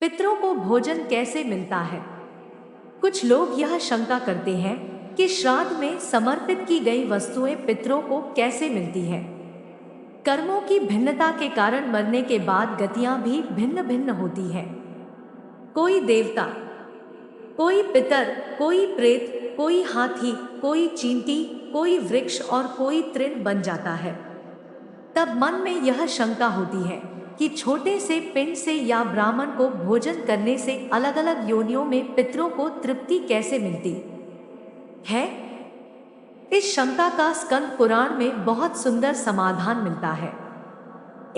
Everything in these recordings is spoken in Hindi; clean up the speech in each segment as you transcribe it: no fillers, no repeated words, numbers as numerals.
पितरों को भोजन कैसे मिलता है? कुछ लोग यह शंका करते हैं कि श्राद्ध में समर्पित की गई वस्तुएं पितरों को कैसे मिलती है। कर्मों की भिन्नता के कारण मरने के बाद गतियां भी भिन्न भिन्न होती है। कोई देवता, कोई पितर, कोई प्रेत, कोई हाथी, कोई चींटी, कोई वृक्ष और कोई तृण बन जाता है। तब मन में यह शंका होती है कि छोटे से पिंड से या ब्राह्मण को भोजन करने से अलग अलग योनियों में पितरों को तृप्ति कैसे मिलती है। इस शंका का स्कंद पुराण में बहुत सुंदर समाधान मिलता है।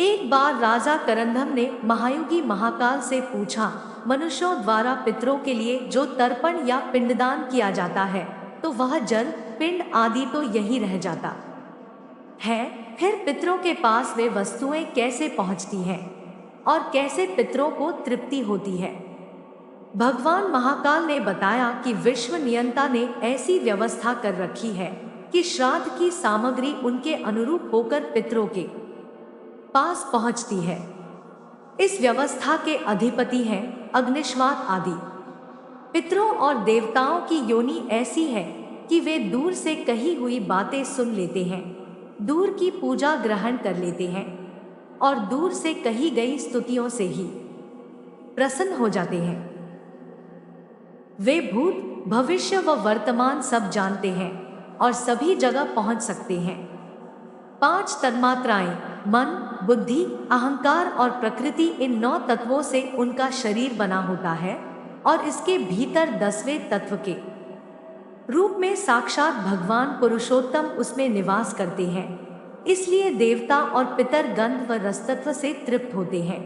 एक बार राजा करंदम ने महायुगी महाकाल से पूछा, मनुष्यों द्वारा पितरों के लिए जो तर्पण या पिंडदान किया जाता है, तो वह जल, पिंड आदि तो यही रह जाता है, फिर पितरों के पास वे वस्तुएं कैसे पहुंचती हैं और कैसे पितरों को तृप्ति होती है। भगवान महाकाल ने बताया कि विश्व नियंता ने ऐसी व्यवस्था कर रखी है कि श्राद्ध की सामग्री उनके अनुरूप होकर पितरों के पास पहुंचती है। इस व्यवस्था के अधिपति हैं अग्निश्वात आदि। पितरों और देवताओं की योनि ऐसी है कि वे दूर से कही हुई बातें सुन लेते हैं, दूर की पूजा ग्रहण कर लेते हैं और दूर से कही गई स्तुतियों से ही प्रसन्न हो जाते हैं। वे भूत, भविष्य व वर्तमान सब जानते हैं और सभी जगह पहुंच सकते हैं। 5 तन्मात्राएं, मन, बुद्धि, अहंकार और प्रकृति, इन 9 तत्वों से उनका शरीर बना होता है और इसके भीतर 10वें तत्व के रूप में साक्षात भगवान पुरुषोत्तम उसमें निवास करते हैं। इसलिए देवता और पितर गंध व रस तत्व से तृप्त होते हैं,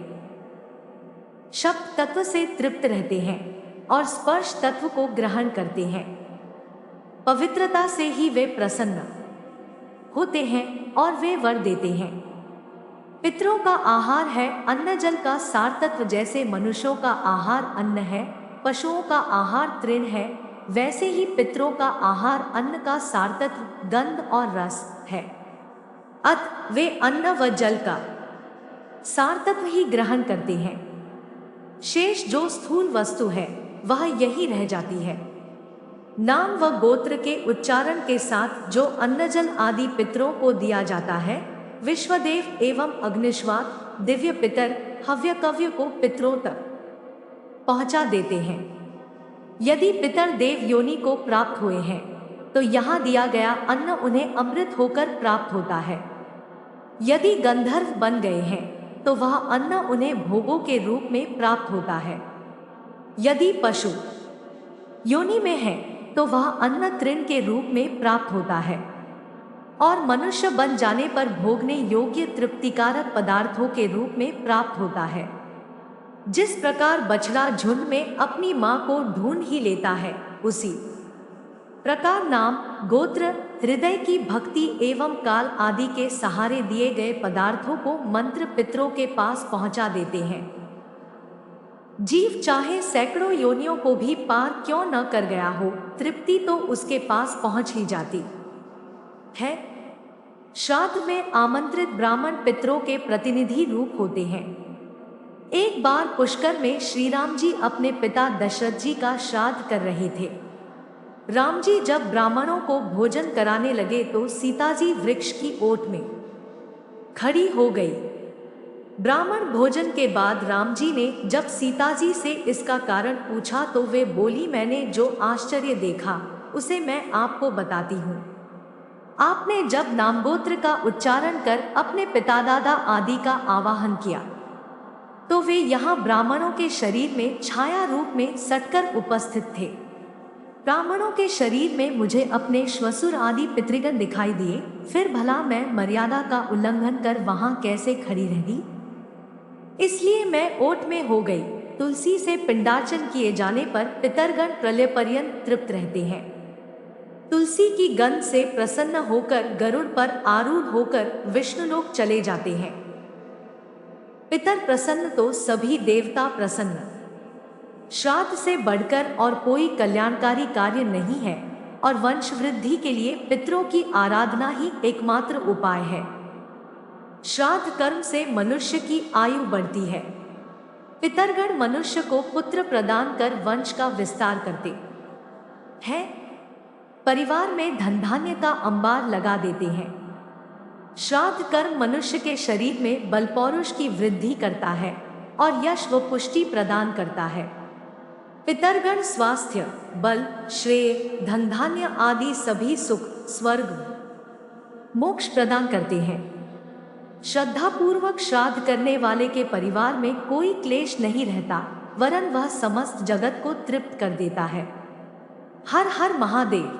शब्द तत्व से तृप्त रहते हैं और स्पर्श तत्व को ग्रहण करते हैं। पवित्रता से ही वे प्रसन्न होते हैं और वे वर देते हैं। पितरों का आहार है अन्न जल का सार तत्व। जैसे मनुष्यों का आहार अन्न है, पशुओं का आहार तृण है, वैसे ही पितरों का आहार अन्न का सार तत्व गंध और रस है। अतः वे अन्न व जल का सार तत्व ही ग्रहण करते हैं। शेष जो स्थूल वस्तु है वह यही रह जाती है। नाम व गोत्र के उच्चारण के साथ जो अन्न जल आदि पितरों को दिया जाता है, विश्वदेव एवं अग्निश्वात दिव्य पितर हव्य कव्य को पितरों तक पहुंचा देते हैं। यदि पितर देव योनि को प्राप्त हुए हैं तो यहाँ दिया गया अन्न उन्हें अमृत होकर प्राप्त होता है। यदि गंधर्व बन गए हैं तो वह अन्न उन्हें भोगों के रूप में प्राप्त होता है। यदि पशु योनि में है तो वह अन्न तृण के रूप में प्राप्त होता है और मनुष्य बन जाने पर भोगने योग्य तृप्तिकारक पदार्थों के रूप में प्राप्त होता है। जिस प्रकार बछड़ा झुंड में अपनी मां को ढूंढ ही लेता है, उसी प्रकार नाम, गोत्र, हृदय की भक्ति एवं काल आदि के सहारे दिए गए पदार्थों को मंत्र पितरों के पास पहुंचा देते हैं। जीव चाहे सैकड़ों योनियों को भी पार क्यों न कर गया हो, तृप्ति तो उसके पास पहुंच ही जाती है। श्राद्ध में आमंत्रित ब्राह्मण पितरों के प्रतिनिधि रूप होते हैं। एक बार पुष्कर में श्री राम जी अपने पिता दशरथ जी का श्राद्ध कर रहे थे। राम जी जब ब्राह्मणों को भोजन कराने लगे तो सीता जी वृक्ष की ओट में खड़ी हो गई। ब्राह्मण भोजन के बाद राम जी ने जब सीता जी से इसका कारण पूछा तो वे बोली, मैंने जो आश्चर्य देखा उसे मैं आपको बताती हूँ। आपने जब नामगोत्र का उच्चारण कर अपने पिता दादा आदि का आवाहन किया तो वे यहाँ ब्राह्मणों के शरीर में छाया रूप में सटकर उपस्थित थे। ब्राह्मणों के शरीर में मुझे अपने श्वसुर आदि पितृगण दिखाई दिए, फिर भला मैं मर्यादा का उल्लंघन कर वहां कैसे खड़ी रही? इसलिए मैं ओट में हो गई। तुलसी से पिंडार्चन किए जाने पर पितरगण प्रलय पर्यंत तृप्त रहते हैं। तुलसी की गंध से प्रसन्न होकर गरुड़ पर आरूढ़ होकर विष्णुलोक चले जाते हैं। पितर प्रसन्न तो सभी देवता प्रसन्न। श्राद्ध से बढ़कर और कोई कल्याणकारी कार्य नहीं है और वंश वृद्धि के लिए पितरों की आराधना ही एकमात्र उपाय है। श्राद्ध कर्म से मनुष्य की आयु बढ़ती है। पितरगण मनुष्य को पुत्र प्रदान कर वंश का विस्तार करते हैं, परिवार में धन धान्य का अंबार लगा देते हैं। श्राद्ध कर्म मनुष्य के शरीर में बल पौरुष की वृद्धि करता है और यश व पुष्टि प्रदान करता है। पितरगण स्वास्थ्य, बल, श्रेय, धन धान्य आदि सभी सुख, स्वर्ग, मोक्ष प्रदान करते हैं। श्रद्धा पूर्वक श्राद्ध करने वाले के परिवार में कोई क्लेश नहीं रहता, वरन वह समस्त जगत को तृप्त कर देता है। हर हर महादेव।